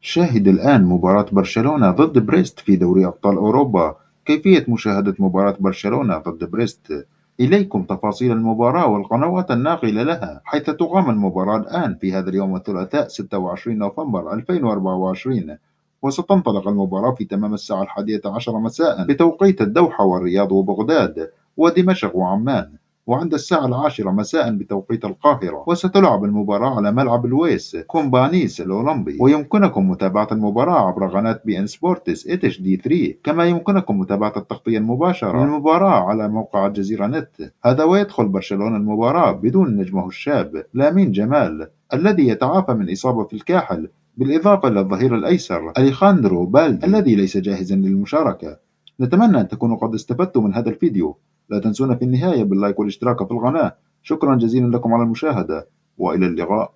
شاهد الآن مباراة برشلونة ضد بريست في دوري أبطال أوروبا. كيفية مشاهدة مباراة برشلونة ضد بريست؟ إليكم تفاصيل المباراة والقنوات الناقلة لها، حيث تقام المباراة الآن في هذا اليوم الثلاثاء 26 نوفمبر 2024، وستنطلق المباراة في تمام الساعة 11 مساء بتوقيت الدوحة والرياض وبغداد ودمشق وعمان، وعند الساعة 10 مساء بتوقيت القاهرة. وستلعب المباراة على ملعب لويس كومبانيس الأولمبي، ويمكنكم متابعة المباراة عبر قناة بي إن سبورتس اتش دي 3، كما يمكنكم متابعة التغطية المباشرة للمباراة على موقع الجزيرة نت. هذا ويدخل برشلونة المباراة بدون نجمه الشاب لامين جمال الذي يتعافى من إصابة في الكاحل، بالإضافة إلى الظهير الأيسر أليخاندرو بالدي الذي ليس جاهزا للمشاركة. نتمنى أن تكونوا قد استفدتم من هذا الفيديو. لا تنسونا في النهاية باللايك والاشتراك في القناة. شكرا جزيلا لكم على المشاهدة، وإلى اللقاء.